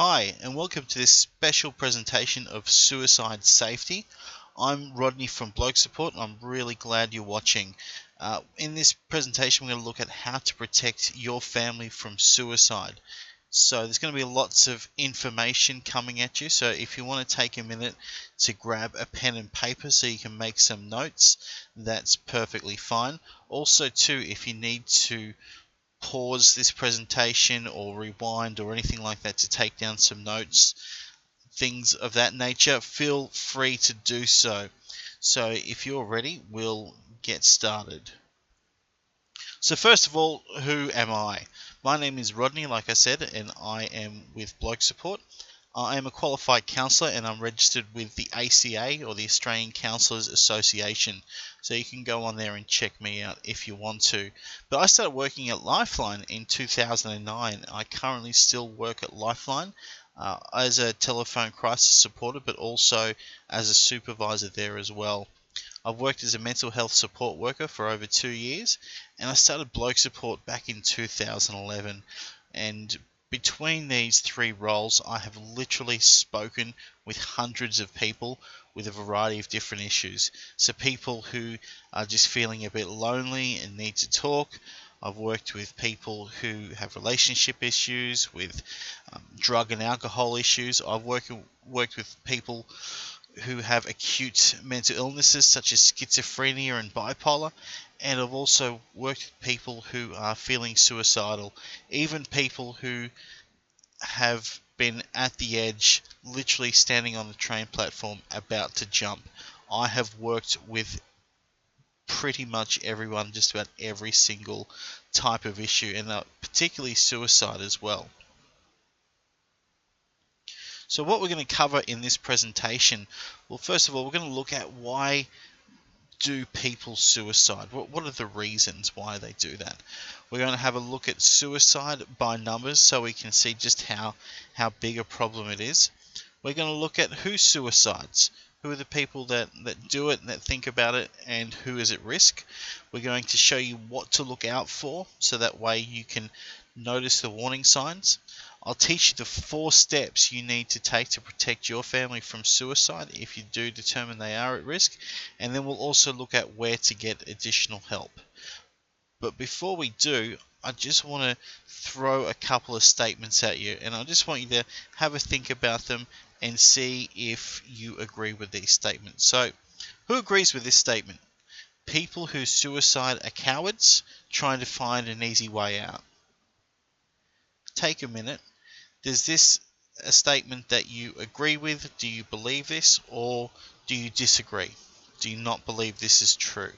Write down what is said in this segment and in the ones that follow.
Hi, and welcome to this special presentation of suicide safety. I'm Rodney from Bloke Support, and I'm really glad you're watching. In this presentation, we're going to look at how to protect your family from suicide. So there's going to be lots of information coming at you, so if you want to take a minute to grab a pen and paper so you can make some notes, that's perfectly fine. Also too, if you need to pause this presentation or rewind or anything like that to take down some notes, things of that nature, feel free to do so. So if you're ready, we'll get started. So first of all, who am I? My name is Rodney, like I said, and I am with Bloke Support. I am a qualified counsellor and I'm registered with the ACA, or the Australian Counsellors Association. So you can go on there and check me out if you want to. But I started working at Lifeline in 2009. I currently still work at Lifeline as a telephone crisis supporter, but also as a supervisor there as well. I've worked as a mental health support worker for over 2 years, and I started Bloke Support back in 2011. And between these three roles, I have literally spoken with hundreds of people with a variety of different issues. So people who are just feeling a bit lonely and need to talk. I've worked with people who have relationship issues, with drug and alcohol issues. I've worked with people who have acute mental illnesses such as schizophrenia and bipolar, and I've also worked with people who are feeling suicidal, even people who have been at the edge, literally standing on the train platform about to jump. I have worked with pretty much everyone, just about every single type of issue, and particularly suicide as well. So what we're going to cover in this presentation, well, first of all, we're going to look at why do people suicide? What are the reasons why they do that? We're going to have a look at suicide by numbers so we can see just how big a problem it is. We're going to look at who suicides, who are the people that do it and that think about it, and who is at risk. We're going to show you what to look out for so that way you can notice the warning signs. I'll teach you the 4 steps you need to take to protect your family from suicide if you do determine they are at risk, and then we'll also look at where to get additional help. But before we do, I just want to throw a couple of statements at you, and I just want you to have a think about them and see if you agree with these statements. So, who agrees with this statement? People who suicide are cowards trying to find an easy way out. Take a minute. Is this a statement that you agree with? Do you believe this, or do you disagree? Do you not believe this is true?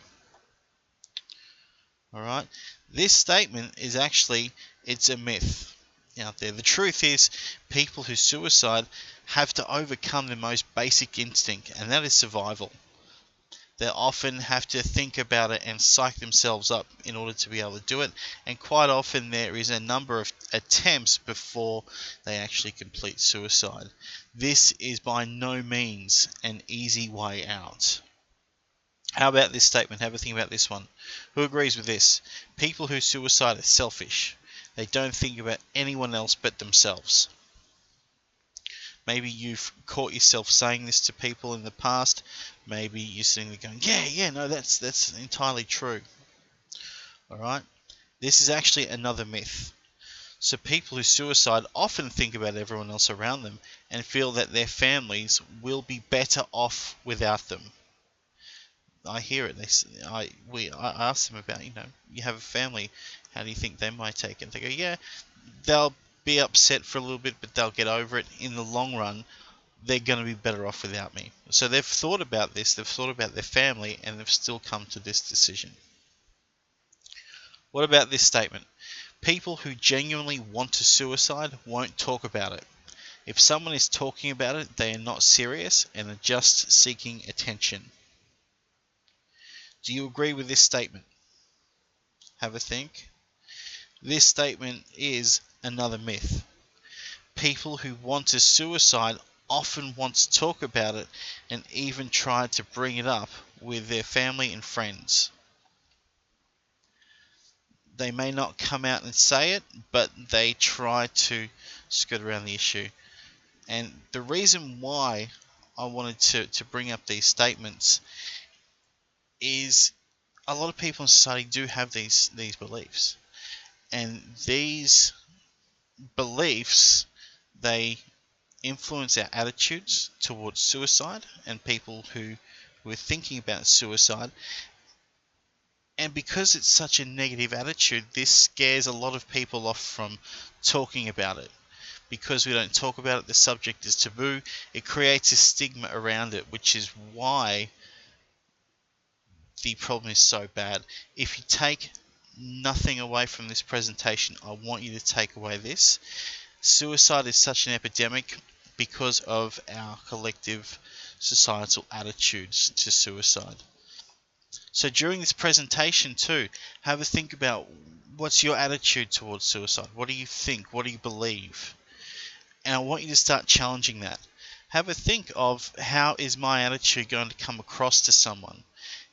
Alright, this statement is actually, it's a myth out there. The truth is, people who suicide have to overcome the most basic instinct, and that is survival. They often have to think about it and psych themselves up in order to be able to do it, and quite often there is a number of attempts before they actually complete suicide. This is by no means an easy way out. How about this statement? Have a think about this one. Who agrees with this? People who suicide are selfish. They don't think about anyone else but themselves. Maybe you've caught yourself saying this to people in the past. Maybe you're sitting there going, yeah, no, that's entirely true. Alright? This is actually another myth. So people who suicide often think about everyone else around them and feel that their families will be better off without them. I hear it. I ask them about, you have a family, how do you think they might take it? They go, yeah, they'll be upset for a little bit, but they'll get over it. In the long run, they're going to be better off without me. So they've thought about this, they've thought about their family, and they've still come to this decision. What about this statement? People who genuinely want to suicide won't talk about it. If someone is talking about it, they are not serious and are just seeking attention. Do you agree with this statement? Have a think. This statement is another myth. People who want to suicide often want to talk about it and even try to bring it up with their family and friends. They may not come out and say it, but they try to skirt around the issue. And the reason why I wanted to bring up these statements is a lot of people in society do have these beliefs. And these beliefs, they influence our attitudes towards suicide and people who are thinking about suicide. And because it's such a negative attitude, this scares a lot of people off from talking about it. Because we don't talk about it, the subject is taboo. It creates a stigma around it, which is why the problem is so bad. If you take nothing away from this presentation, I want you to take away this. Suicide is such an epidemic because of our collective societal attitudes to suicide. So during this presentation too, have a think about what's your attitude towards suicide. What do you think? What do you believe? And I want you to start challenging that. Have a think of, how is my attitude going to come across to someone?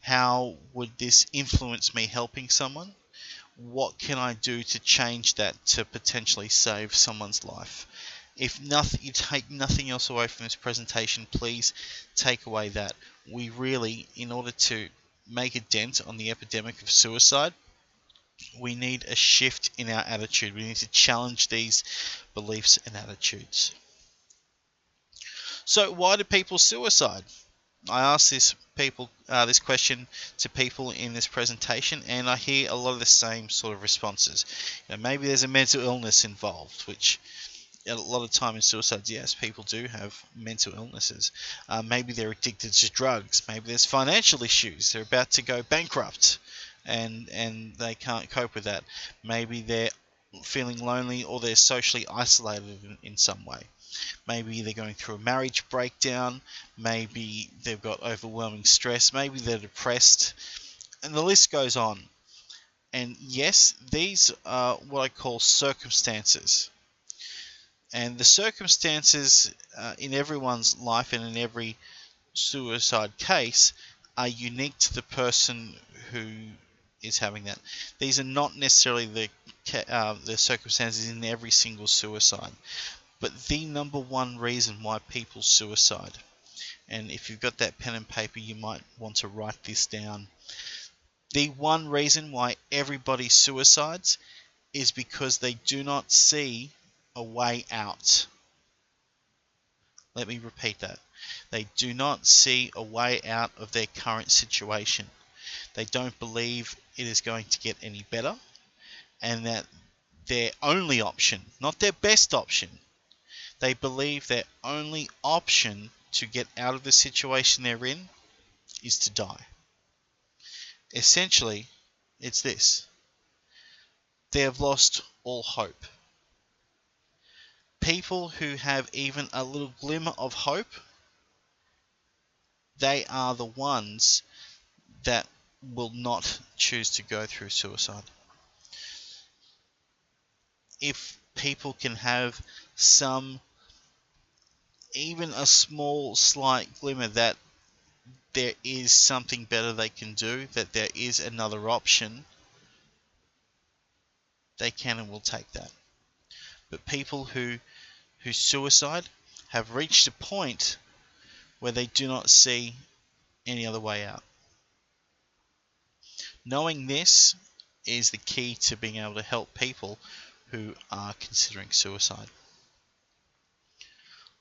How would this influence me helping someone? What can I do to change that to potentially save someone's life? If nothing, you take nothing else away from this presentation, please take away that. We really, in order to make a dent on the epidemic of suicide, we need a shift in our attitude. We need to challenge these beliefs and attitudes. So why do people suicide? I asked this question to people in this presentation, and I hear a lot of the same sort of responses. Maybe there's a mental illness involved, which a lot of time in suicides, yes, people do have mental illnesses. Maybe they're addicted to drugs. Maybe there's financial issues. They're about to go bankrupt, and they can't cope with that. Maybe they're feeling lonely, or they're socially isolated in some way. Maybe they're going through a marriage breakdown. Maybe they've got overwhelming stress. Maybe they're depressed. And the list goes on. And yes, these are what I call circumstances. And the circumstances in everyone's life and in every suicide case are unique to the person who is having that. These are not necessarily the circumstances in every single suicide. But the number one reason why people suicide, and if you've got that pen and paper, you might want to write this down. The one reason why everybody suicides is because they do not see a way out. Let me repeat that. They do not see a way out of their current situation. They don't believe it is going to get any better, and that their only option, not their best option, they believe their only option to get out of the situation they're in is to die. Essentially, it's this. They have lost all hope. People who have even a little glimmer of hope, they are the ones that will not choose to go through suicide. If people can have even a small, slight glimmer that there is something better they can do, that there is another option, they can and will take that. But people who suicide have reached a point where they do not see any other way out. Knowing this is the key to being able to help people who are considering suicide.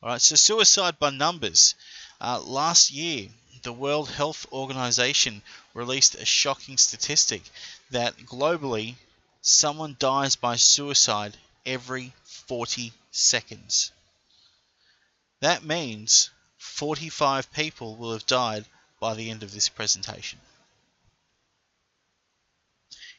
Alright, so suicide by numbers. Last year, the World Health Organization released a shocking statistic that globally, someone dies by suicide every 40 seconds. That means 45 people will have died by the end of this presentation.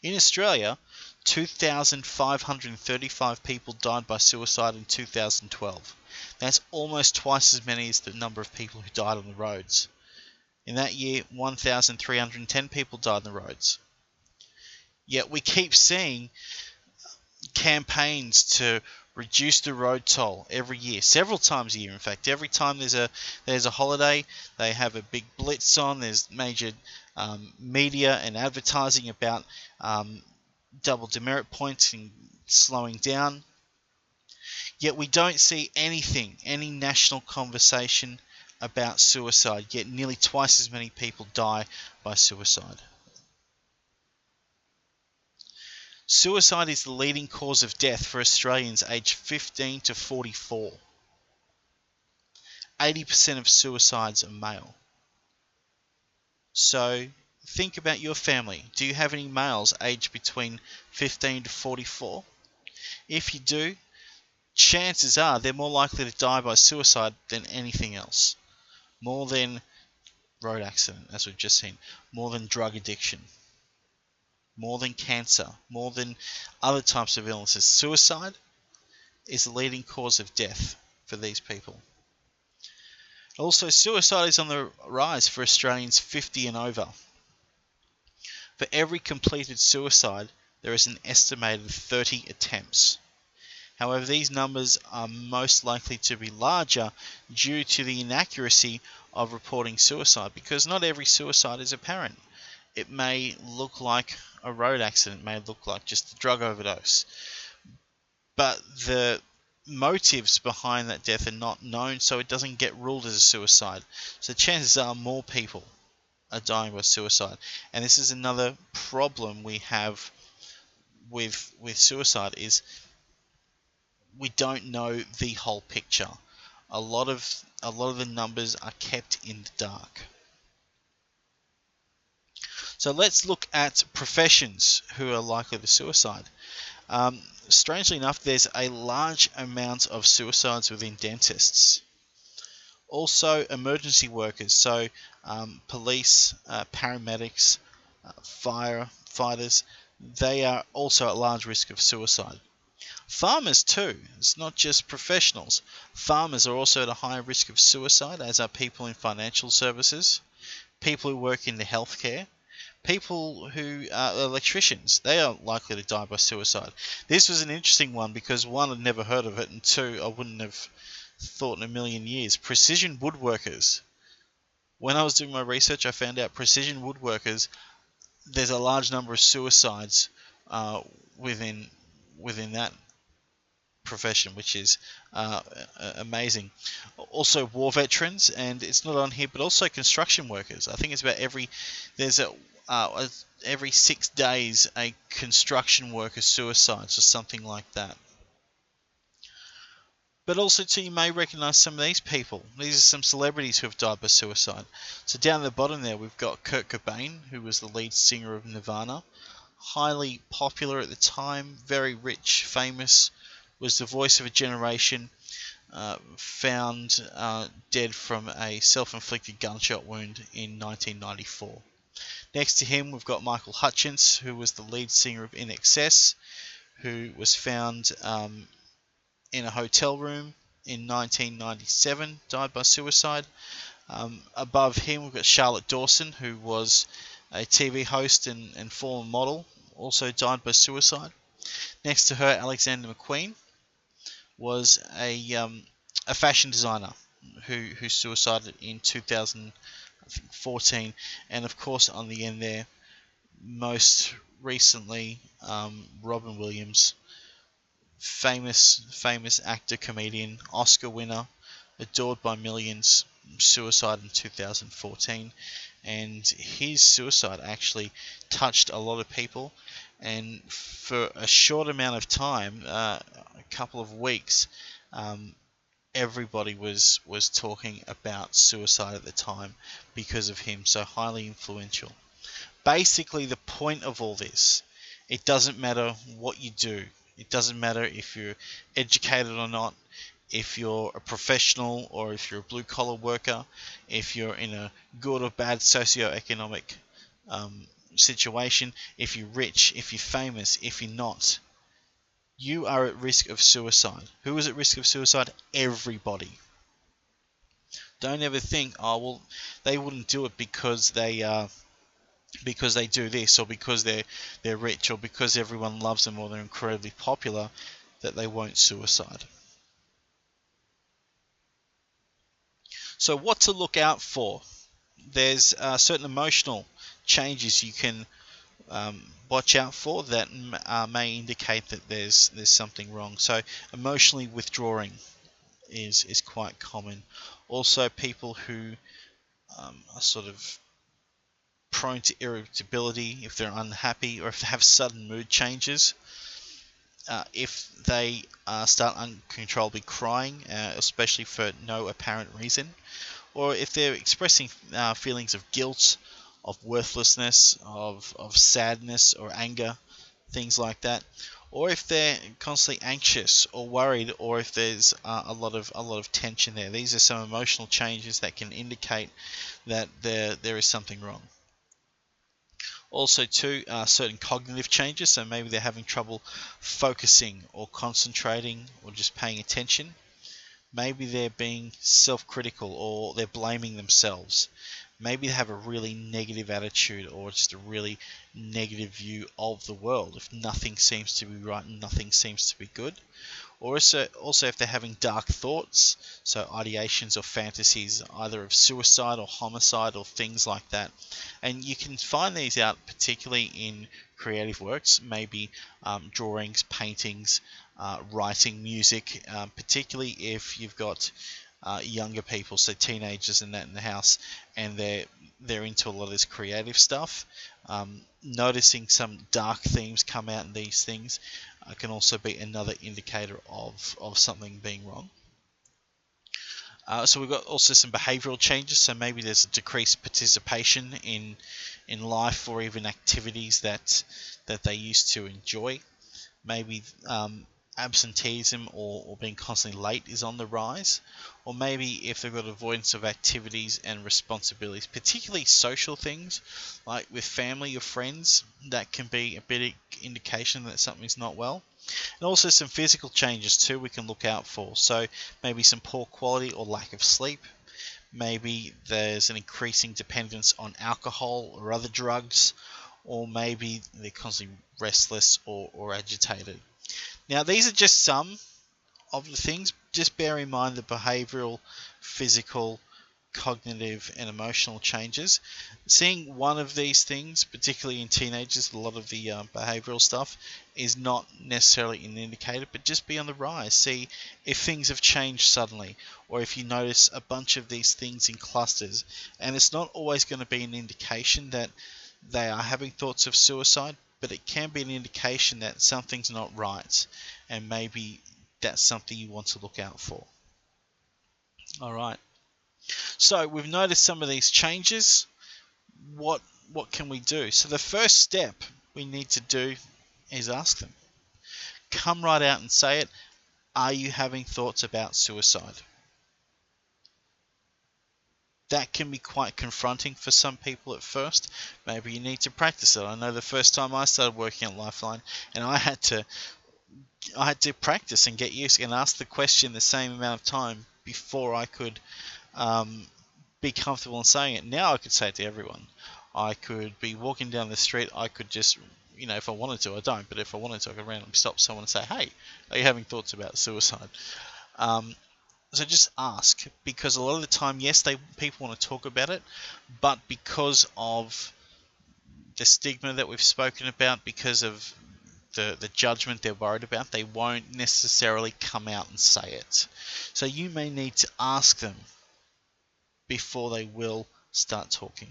In Australia, 2,535 people died by suicide in 2012. That's almost twice as many as the number of people who died on the roads. In that year, 1,310 people died on the roads. Yet we keep seeing campaigns to reduce the road toll every year, several times a year. In fact, every time there's a holiday, they have a big blitz on. There's major media and advertising about double demerit points and slowing down. Yet we don't see anything, any national conversation about suicide, yet nearly twice as many people die by suicide. Suicide is the leading cause of death for Australians aged 15 to 44. 80% of suicides are male. So think about your family. Do you have any males aged between 15 to 44? If you do, chances are they're more likely to die by suicide than anything else. More than road accident, as we've just seen. More than drug addiction. More than cancer. More than other types of illnesses. Suicide is the leading cause of death for these people. Also, suicide is on the rise for Australians 50 and over. For every completed suicide, there is an estimated 30 attempts. However, these numbers are most likely to be larger due to the inaccuracy of reporting suicide, because not every suicide is apparent. It may look like a road accident, may look like just a drug overdose, but the motives behind that death are not known, so it doesn't get ruled as a suicide. So chances are more people are dying by suicide, and this is another problem we have with suicide, is we don't know the whole picture. A lot of the numbers are kept in the dark. So let's look at professions who are likely to suicide. Strangely enough, there's a large amount of suicides within dentists. Also, emergency workers, so police, paramedics, firefighters, they are also at large risk of suicide. Farmers too, it's not just professionals. Farmers are also at a higher risk of suicide, as are people in financial services, people who work in the healthcare, people who are electricians. They are likely to die by suicide. This was an interesting one because one, I'd never heard of it, and two, I wouldn't have thought in a million years. Precision woodworkers. When I was doing my research, I found out precision woodworkers, there's a large number of suicides within that profession, which is amazing. Also war veterans, and it's not on here, but also construction workers. I think it's about every 6 days a construction worker suicides or something like that. But also too, you may recognise some of these people. These are some celebrities who have died by suicide. So down at the bottom there, we've got Kurt Cobain, who was the lead singer of Nirvana. Highly popular at the time, very rich, famous, was the voice of a generation, found dead from a self-inflicted gunshot wound in 1994. Next to him, we've got Michael Hutchence, who was the lead singer of INXS, who was found in a hotel room in 1997, died by suicide. Above him, we've got Charlotte Dawson, who was a TV host and former model, also died by suicide. Next to her, Alexander McQueen was a fashion designer who suicided in 2014, and of course on the end there, most recently, Robin Williams, famous actor, comedian, Oscar winner, adored by millions, suicide in 2014, and his suicide actually touched a lot of people, and for a short amount of time, a couple of weeks, everybody was talking about suicide at the time because of him, so highly influential. Basically, the point of all this, it doesn't matter what you do. It doesn't matter if you're educated or not, if you're a professional or if you're a blue-collar worker, if you're in a good or bad socioeconomic situation, if you're rich, if you're famous, if you're not. You are at risk of suicide. Who is at risk of suicide? Everybody. Don't ever think, oh, well, they wouldn't do it because they do this, or because they're rich, or because everyone loves them, or they're incredibly popular, that they won't suicide. So what to look out for? There's certain emotional changes you can watch out for that may indicate that there's something wrong. So emotionally withdrawing is quite common. Also, people who are sort of prone to irritability if they're unhappy, or if they have sudden mood changes. If they start uncontrollably crying, especially for no apparent reason, or if they're expressing feelings of guilt, of worthlessness, of sadness or anger, things like that, or if they're constantly anxious or worried, or if there's a lot of tension there. These are some emotional changes that can indicate that there is something wrong. Also, too, certain cognitive changes. So maybe they're having trouble focusing or concentrating or just paying attention. Maybe they're being self-critical, or they're blaming themselves. Maybe they have a really negative attitude, or just a really negative view of the world. If nothing seems to be right and nothing seems to be good. Or also if they're having dark thoughts, so ideations or fantasies either of suicide or homicide or things like that. And you can find these out particularly in creative works, maybe drawings, paintings, writing, music, particularly if you've got younger people, so teenagers and that in the house, and they're into a lot of this creative stuff. Noticing some dark themes come out in these things can also be another indicator of something being wrong. So we've got also some behavioural changes. So maybe there's a decreased participation in life or even activities that they used to enjoy. Maybe absenteeism or being constantly late is on the rise. Or maybe if they've got avoidance of activities and responsibilities, particularly social things like with family or friends, that can be a bit of indication that something's not well. And also some physical changes too we can look out for. So maybe some poor quality or lack of sleep. Maybe there's an increasing dependence on alcohol or other drugs. Or maybe they're constantly restless or agitated. Now, these are just some of the things. Just bear in mind the behavioral, physical, cognitive, and emotional changes. Seeing one of these things, particularly in teenagers, a lot of the behavioral stuff, is not necessarily an indicator, but just be on the rise. See if things have changed suddenly, or if you notice a bunch of these things in clusters. And it's not always going to be an indication that they are having thoughts of suicide, but it can be an indication that something's not right, and maybe that's something you want to look out for. Alright, so we've noticed some of these changes. What can we do? So the first step we need to do is ask them. Come right out and say it. Are you having thoughts about suicide? That can be quite confronting for some people at first. Maybe you need to practice it. I know the first time I started working at Lifeline, and I had to practice and get used and ask the question the same amount of time before I could be comfortable in saying it. Now I could say it to everyone. I could be walking down the street. I could just, if I wanted to, I don't, but if I wanted to, I could randomly stop someone and say, "Hey, are you having thoughts about suicide?" So just ask, because a lot of the time, yes, people want to talk about it, but because of the stigma that we've spoken about, because of the judgment they're worried about, they won't necessarily come out and say it. So you may need to ask them before they will start talking.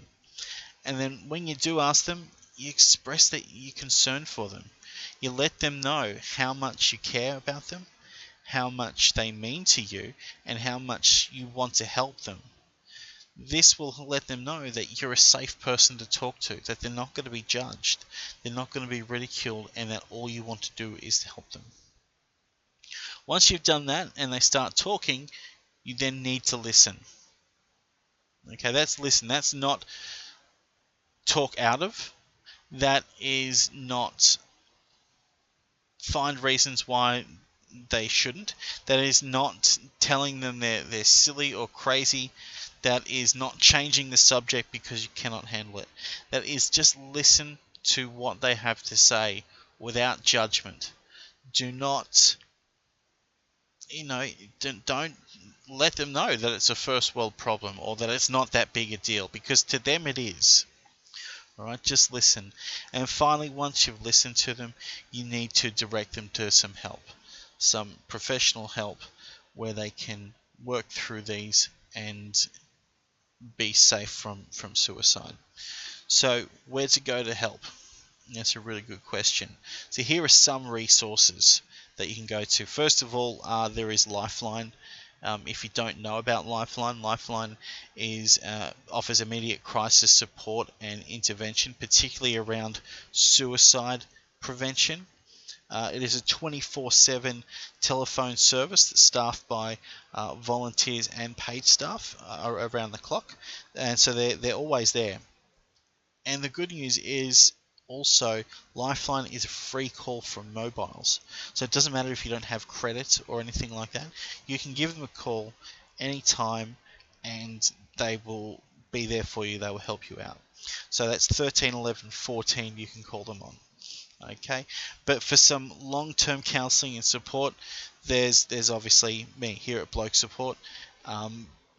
And then when you do ask them, you express that you're concerned for them. You let them know how much you care about them, how much they mean to you, and how much you want to help them. This will let them know that you're a safe person to talk to, that they're not going to be judged, they're not going to be ridiculed, and that all you want to do is to help them. Once you've done that and they start talking, you then need to listen. Okay, that's listen. That's not talk out of. That is not find reasons why they shouldn't. That is not telling them they're silly or crazy. That is not changing the subject because you cannot handle it. That is just listen to what they have to say without judgment. Do not, don't let them know that it's a first world problem or that it's not that big a deal, because to them it is. Alright, just listen. And finally, once you've listened to them, you need to direct them to some help, some professional help where they can work through these and be safe from suicide. So, where to go to help? That's a really good question. So here are some resources that you can go to. First of all, there is Lifeline. If you don't know about Lifeline, Lifeline offers immediate crisis support and intervention, particularly around suicide prevention. It is a 24/7 telephone service that's staffed by volunteers and paid staff around the clock, and so they're always there. And the good news is also Lifeline is a free call from mobiles. So it doesn't matter if you don't have credit or anything like that. You can give them a call anytime and they will be there for you. They will help you out. So that's 13 11 14 you can call them on. Okay, but for some long-term counselling and support, there's obviously me here at Bloke Support.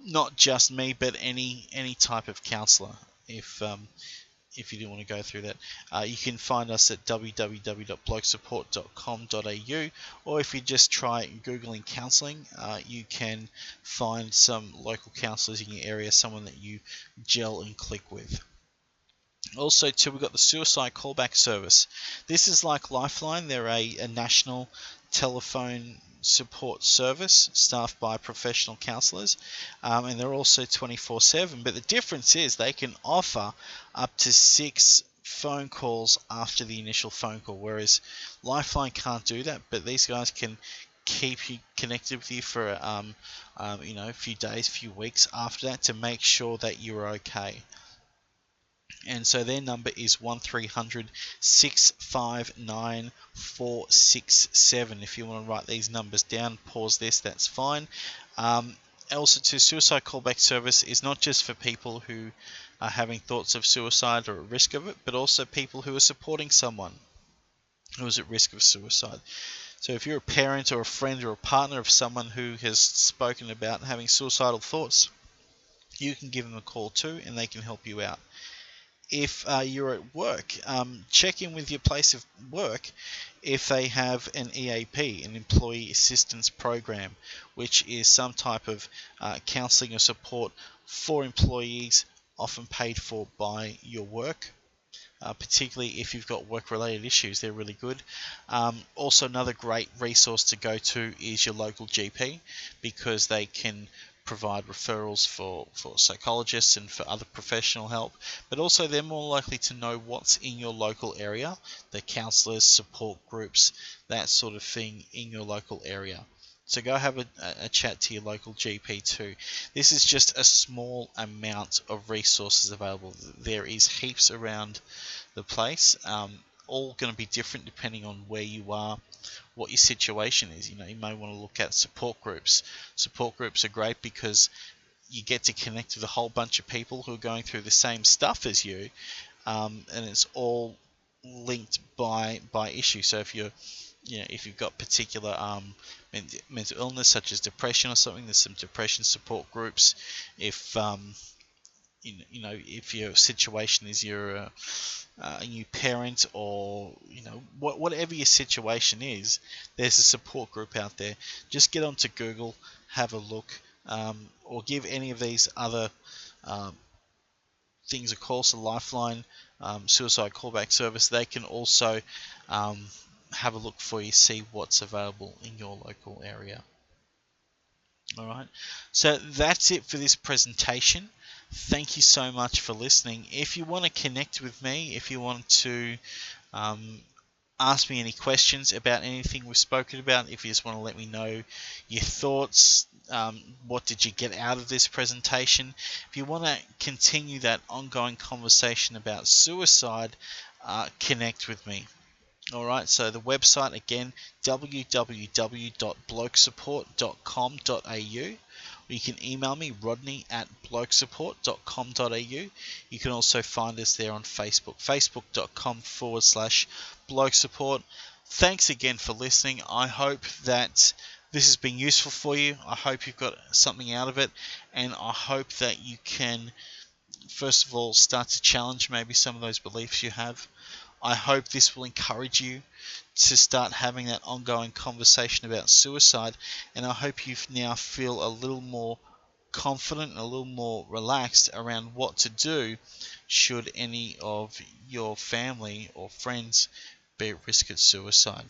Not just me, but any type of counsellor. If you do want to go through that, you can find us at www.blokesupport.com.au, or if you just try Googling counselling, you can find some local counsellors in your area, someone that you gel and click with. Also, too, we've got the suicide callback service. This is like Lifeline. They're a national telephone support service staffed by professional counsellors, and they're also 24/7. But the difference is they can offer up to 6 phone calls after the initial phone call, whereas Lifeline can't do that. But these guys can keep you connected with you for a few days, few weeks after that to make sure that you're okay. And so their number is 1300 659 467. If you want to write these numbers down, pause this, that's fine. Also, to suicide callback service is not just for people who are having thoughts of suicide or at risk of it, but also people who are supporting someone who is at risk of suicide. So if you're a parent or a friend or a partner of someone who has spoken about having suicidal thoughts, you can give them a call too, and they can help you out. If you're at work, check in with your place of work if they have an EAP, an Employee Assistance Program, which is some type of counselling or support for employees, often paid for by your work. Particularly if you've got work-related issues, they're really good. Also, another great resource to go to is your local GP, because they can provide referrals for psychologists and for other professional help, but also they're more likely to know what's in your local area, the counsellors, support groups, that sort of thing in your local area. So go have a chat to your local GP too. This is just a small amount of resources available. There is heaps around the place, all going to be different depending on where you are, what your situation is. You may want to look at support groups. Support groups are great because you get to connect with a whole bunch of people who are going through the same stuff as you, and it's all linked by issue. So if you've got particular mental illness such as depression or something, there's some depression support groups. If if your situation is you're a new parent, or whatever your situation is, there's a support group out there. Just get onto Google, have a look, or give any of these other things a call. So Lifeline, suicide callback service, they can also have a look for you, see what's available in your local area. Alright, so that's it for this presentation. Thank you so much for listening. If you want to connect with me, if you want to ask me any questions about anything we've spoken about, if you just want to let me know your thoughts, what did you get out of this presentation, if you want to continue that ongoing conversation about suicide, connect with me. Alright, so the website again, www.blokesupport.com.au. You can email me, rodney@blokesupport.com.au. You can also find us there on Facebook, facebook.com/blokesupport. Thanks again for listening. I hope that this has been useful for you. I hope you've got something out of it, and I hope that you can first of all, start to challenge maybe some of those beliefs you have. I hope this will encourage you to start having that ongoing conversation about suicide, and I hope you now feel a little more confident and a little more relaxed around what to do should any of your family or friends be at risk of suicide.